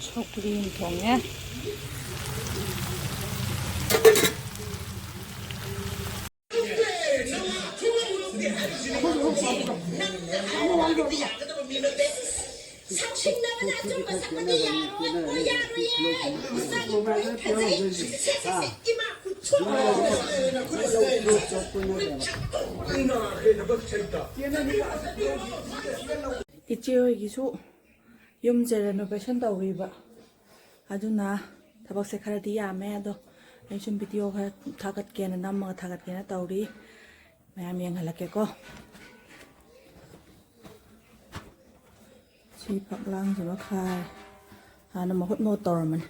soklim thongnya ichi hoigisu yumje renovation tawriba aduna tabakse kharadi yame ado ai sum video kha thagat kena namma thagat kena tawri mayam yenghalake ko si paklang jima khai hana mahut mo torman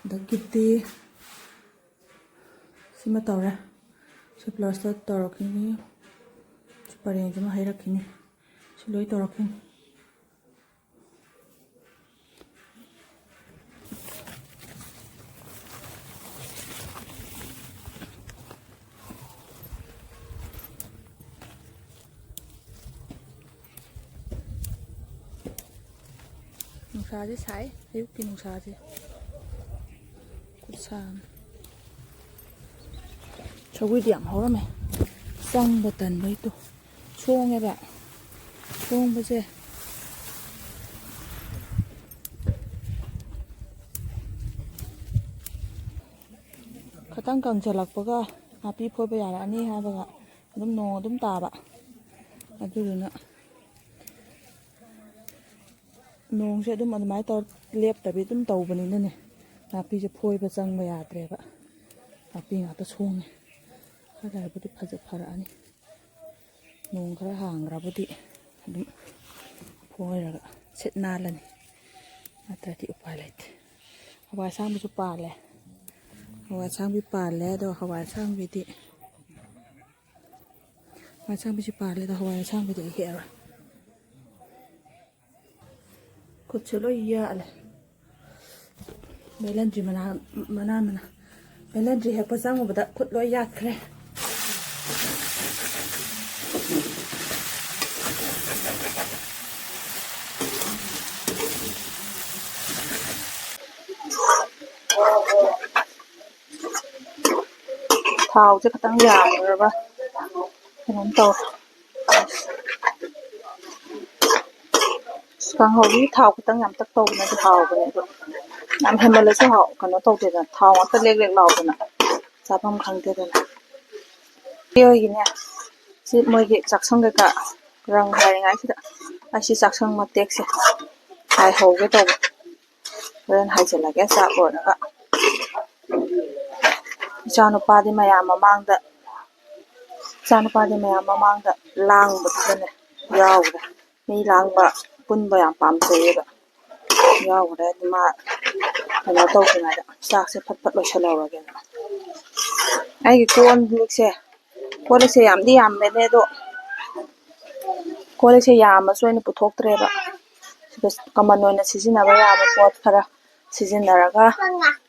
dagiti sima tawra si plaster torokini si pareng jima hairakini si loi torokini nungsaje sai ayukki nungsaje kutsam 저기 điểm hórame xong một tần với tụ xuông nghe bạn xuông bây giờ khatan cần chờ lạc bữa api phôi bây giờ là anh ấy hai bữa đúng nô đúng tà bạn là tôi được nữa nông sẽ đúng mà máy to liệp tại vì đúng tàu bên này apiจะphôi bây giờ bây giờ thế bạn api ngã tới xuông này khá là budi phật phật anh nông khá hàng ra budi đúng phôi rồi chết na lần tại thì upay lại hawai sang bị chụp pa lại hawai sang bị pa lại đó hawai sang bị đi hawai sang bị chụp pa lại đó hawai sang bị đi here cột chữ lôi ya lại mấy lần chỉ mà mấy lần chỉ hẹp sang một bữa cột lôi ya k래 thao chứ tăng giảm rồi ba cái món tàu càng hậu đi thao cái tăng giảm tắc tàu này thì thao cái này rồi làm thêm một lần sau hậu còn nó tàu thì là thao nó tất leg lầu rồi nè giá bông khăng thế rồi nè tiêu gì nè chỉ mới cái chắc xong cái cả răng hai ngay chứ anh chỉ chắc xong một tét sẽ hai hậu cái tàu rồi hai chỉ là cái sạp rồi nữa cha nó pa đi mày mà mang đó cha nó pa đi mày mà mang đó lang bật lên này giàu đấy mi lang bạ bún bạ pam thế đó giàu đấy mà nó tàu cái này đó xác sẽ phát phát lôi xe lâu rồi kìa ai cái con lịch xe làm đi làm bên đây đó con lịch xe làm mà xoay nó bút thuốc thế đó cái cầm nó là xí nào bây giờ mà bớt khara xí nào ra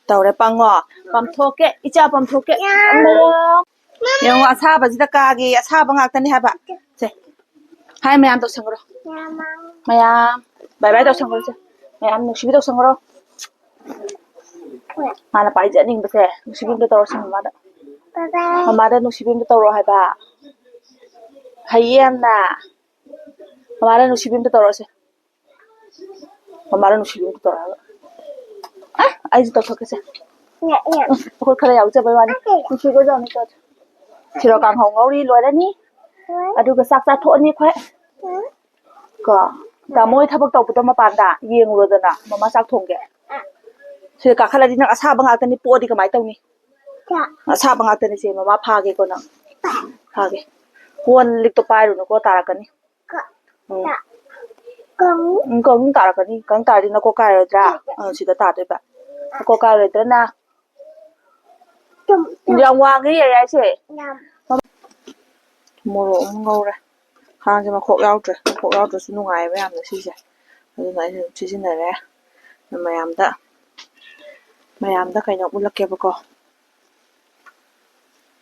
tàu đấy băng ngọ băm thuốc cái ít cha băm thuốc cái yung asaba sida kagi asaba ngak tani haba se hai mayam to sangro mayam bye bye to sangro se mayam nusibi to sangro mana pai janing bese nusibi to toro sang mama da nusibi to toro haba hayem na mama da nusibi to toro se mama da nusibi to toro ah ai to thok se ko khara yaw je bai wani nusibi ko jani to thì rồi càng hồng ngấu đi lùi đấy ní,ดูกระซักซักโทษนี่ค่อยก็แต่มวยถ้าพวกตกปุ๊บต้องมาปานด่ายิงรัวเดินน่ะมาซักทงแกthì cả khai là điนักอาชาบางอาตนี่ปวดดีกับไม้ตรงนี้อาชาบางอาตนี่สิมาพาแกก่อนนะพาแกกวนลิกตัวไปหรือนักก็ตากันนี่กังตากันนี่กังตาดีนักก็กายเลยจ้าสิตาด้วยแบบนักก็กายเลยจ้านะยังวางcái gì vậy chị? Mua đồ không ngâu ra, hàng cho mà khổ đau rồi xuống ngoài mới làm được gì vậy? Rồi này thì xin này nè, mày làm đã cái nhóc bún lắc kẹp bako,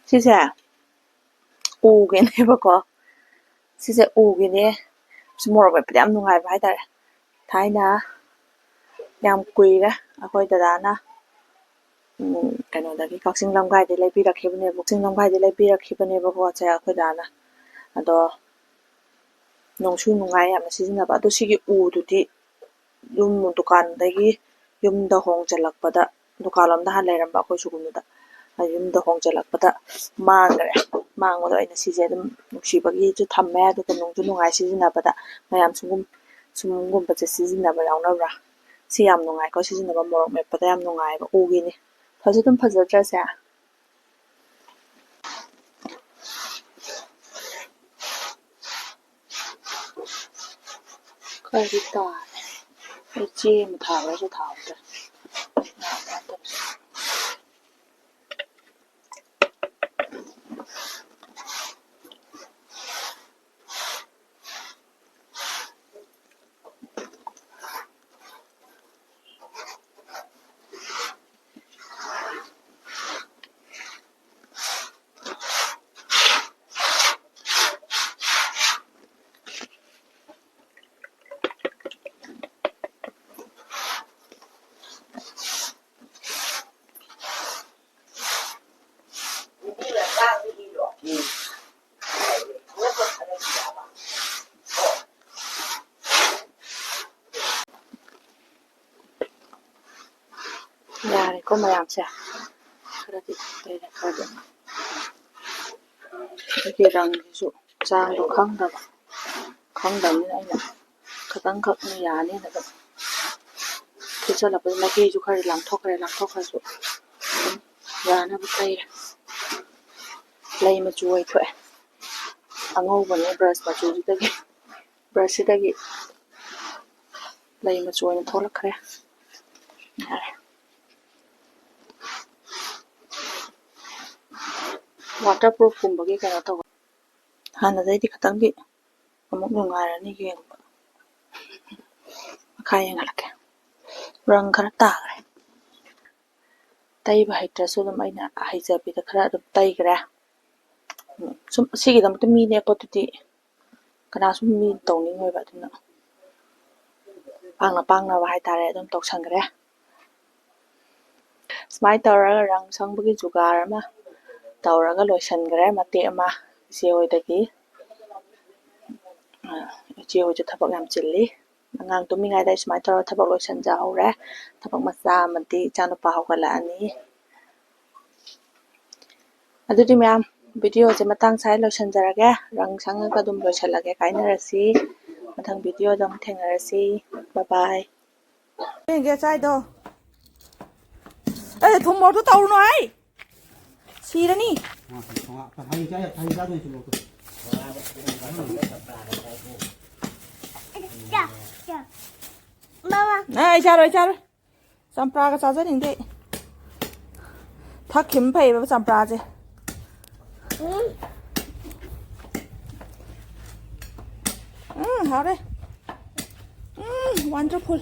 chị sẽ u cái này bako, chị sẽ u cái này, mua đồ về làm nung ngoài vậy ta, thái na ꯌꯥꯝ ꯀꯨꯏꯔꯦ ꯑꯩꯈꯣꯏ ꯗꯗꯥꯅ ꯀꯩꯅꯣꯗꯒꯤ ꯀꯛꯆꯤꯡ ꯂꯝꯈꯥꯏꯗꯩ ꯂꯩꯕꯤꯔꯛꯈꯤꯕꯅꯦꯕ ꯀꯛꯆꯤꯡ ꯂꯝꯈꯥꯏꯗꯩ ꯂꯩꯕꯤꯔꯛꯈꯤꯕꯅꯦꯕ ꯄꯣꯠꯁꯦ ꯑꯩꯈꯣꯏ ꯗꯥꯅ ꯑꯗꯣ ꯅꯨꯡꯁꯨ ꯅꯨꯡꯉꯥꯏ ꯌꯥꯝꯅ ꯁꯤꯖꯤꯟꯅꯕ ꯑꯗꯣ ꯁꯤꯒꯤ ꯎꯗꯨꯗꯤ ꯌꯨꯝ ꯗꯨꯀꯥꯟꯗꯒꯤ ꯌꯨꯝꯗ ꯍꯣꯡꯖꯜꯂꯛꯄꯗ ꯗꯨꯀꯥꯟꯂꯣꯝꯗ ꯍꯥꯟꯅ ꯂꯩꯔꯝꯕ ꯑꯩꯈꯣꯏ ꯁꯨꯒꯨꯝꯕꯗ ꯌꯨꯝꯗ ꯍꯣꯡꯖꯜꯂꯛꯄꯗ ꯃꯥꯡꯈ꯭ꯔꯦ ꯃꯥꯡꯕꯗꯣ ꯑꯩꯅ ꯁꯤꯁꯦ ꯑꯗꯨꯝ ꯅꯨꯡꯁꯤꯕꯒꯤꯁꯨ ꯊꯝꯃꯦ ꯑꯗꯨꯒ ꯅꯨꯡꯁꯨ ꯅꯨꯡꯉꯥꯏ ꯁꯤꯖꯤꯟꯅꯕꯗ ꯃꯌꯥꯝ ꯁꯨꯝꯒꯨꯝꯕꯁꯦ ꯁꯤꯖꯤꯟꯅꯕ ꯌꯥꯎꯅꯕ꯭ꯔꯥ ꯁꯤ ꯌꯥꯝ ꯅꯨꯡꯉꯥꯏꯀꯣ ꯁꯤꯖꯤꯟꯅꯕ ꯃꯣꯔꯣꯛ ꯃꯦꯠꯄꯗ ꯌꯥꯝ ꯅꯨꯡꯉꯥꯏꯕ ꯎꯒꯤꯅꯤ ꯐꯁꯨ ꯑꯗꯨꯝ ꯐꯖꯗ꯭ꯔꯁꯦ ꯈꯔꯗꯤ ꯇꯥꯔꯦ ꯑꯩ ꯆꯦ ꯑꯃ ꯊꯥꯕ꯭ꯔꯁꯨ ꯊꯥꯍꯧꯗ꯭ꯔꯦ ꯌꯥꯔꯦꯀꯣ ꯃꯌꯥꯝꯁꯦ ꯈꯔꯗꯤ ꯂꯩꯔꯦ ꯈꯔꯗꯤ ꯑꯩꯒꯤ ꯔꯪꯁꯤꯁꯨ ꯆꯥꯡꯗꯣ ꯈꯪꯗꯕꯅꯤꯅ ꯑꯩꯅ ꯈꯇꯪꯈꯛꯅ ꯌꯥꯅꯤꯅ ꯑꯗꯨꯝ ꯊꯦꯠꯆꯜꯂꯛꯄꯗ ꯃꯍꯤꯁꯨ ꯈꯔ ꯂꯥꯡꯊꯣꯛꯈ꯭ꯔꯁꯨ ꯑꯗꯨꯝ ꯌꯥꯅꯕ ꯇꯩꯔꯦ ꯂꯩ ꯃꯆꯨ ꯑꯣꯏ ꯊꯣꯛꯑꯦ ꯑꯉꯧꯕꯅꯦ ꯕ꯭ꯔꯁꯁꯤꯗꯒꯤ ꯂꯩ ꯃꯆꯨ ꯑꯣꯏꯅ ꯊꯣꯛꯂꯛꯈ꯭ꯔꯦ ꯌꯥꯔꯦ ꯋꯥꯇꯔ ꯄ꯭ꯔꯨꯐꯀꯨꯝꯕꯒꯤ ꯀꯩꯅꯣ ꯇꯧꯕ ꯍꯥꯟꯅꯗꯩꯗꯤ ꯈꯤꯇꯪꯗꯤ ꯑꯃꯨꯛ ꯅꯨꯡꯉꯥꯏꯔꯅꯤ ꯌꯦꯡꯕ ꯃꯈꯥ ꯌꯦꯡꯍꯜꯂꯛꯀꯦ ꯔꯪ ꯈꯔ ꯇꯥꯈ꯭ꯔꯦ ꯇꯩꯕ ꯍꯩꯇ꯭ꯔꯁꯨ ꯑꯗꯨꯝ ꯑꯩꯅ ꯍꯩꯖꯕꯤꯗ ꯈꯔ ꯑꯗꯨꯝ ꯇꯩꯈ꯭ꯔꯦ ꯁꯨꯝ ꯁꯤꯒꯤꯗꯃꯛꯇ ꯃꯤ ꯅꯦꯛꯄꯗꯨꯗꯤ ꯀꯅꯥꯁꯨ ꯃꯤ ꯇꯧꯅꯤꯡꯉꯣꯏꯕ ꯑꯗꯨꯅ ꯄꯥꯡꯅꯕ ꯍꯥꯏꯇꯥꯔꯦ ꯑꯗꯨꯝ ꯇꯧꯁꯟꯈ꯭ꯔꯦ ꯁꯨꯃꯥꯏꯅ ꯇꯧꯔꯒ ꯔꯪ ꯁꯪꯕꯒꯤ ꯖꯨꯒꯥꯔ ꯑꯃ ꯇꯧꯔꯒ ꯂꯣꯏꯁꯤꯟꯈ꯭ꯔꯦ ꯃꯇꯦꯛ ꯑꯃ ꯏꯆꯦ ꯍꯣꯏꯗꯒꯤ ꯏꯆꯦ ꯍꯣꯏꯁꯨ ꯊꯕꯛ ꯌꯥꯝ ꯆꯤꯜꯂꯤ ꯑꯉꯥꯡ ꯇꯨꯝꯃꯤꯉꯩꯗ ꯑꯩ ꯁꯨꯃꯥꯏꯅ ꯇꯧꯔꯒ ꯊꯕꯛ ꯂꯣꯏꯁꯤꯟꯖꯍꯧꯔꯦ ꯊꯕꯛ ꯃꯆꯥ ꯑꯃꯗꯤ ꯏꯆꯥꯅꯨꯄꯥ ꯍꯧꯒꯠꯂꯛꯑꯅꯤ ꯑꯗꯨꯗꯤ ꯃꯌꯥꯝ ꯚꯤꯗꯤꯑꯣꯁꯦ ꯃꯇꯥꯡ ꯁ꯭ꯋꯥꯏꯗ ꯂꯣꯏꯁꯤꯟꯖꯔꯒꯦ ꯔꯪ ꯁꯪꯉꯒ ꯑꯗꯨꯝ ꯂꯣꯏꯁꯤꯜꯂꯒꯦ ꯀꯥꯏꯅꯔꯁꯤ ꯃꯊꯪ ꯚꯤꯗꯤꯑꯣꯗ ꯑꯃꯨꯛ ꯊꯦꯡꯅꯔꯁꯤ ꯕꯥꯏ ꯌꯦꯡꯒꯦ ꯆꯥꯏꯗꯣ ꯑꯦ ꯊꯨꯝ ꯃꯣꯔꯣꯛꯇꯣ ꯇꯧꯔꯨꯅꯨ ꯍꯥꯏ ꯁꯤꯔꯅꯤ ꯑꯩ ꯆꯥꯔꯣꯏ ꯆꯝꯄ꯭ꯔꯥꯒ ꯆꯥꯖꯅꯤꯡꯗꯦ ꯊꯛꯈꯤꯕꯅ ꯐꯩꯌꯦꯕ ꯆꯝꯄ꯭ꯔꯥꯁꯦ ꯍꯥꯎꯔꯦ ꯋꯥꯟꯗꯔꯐꯨꯜ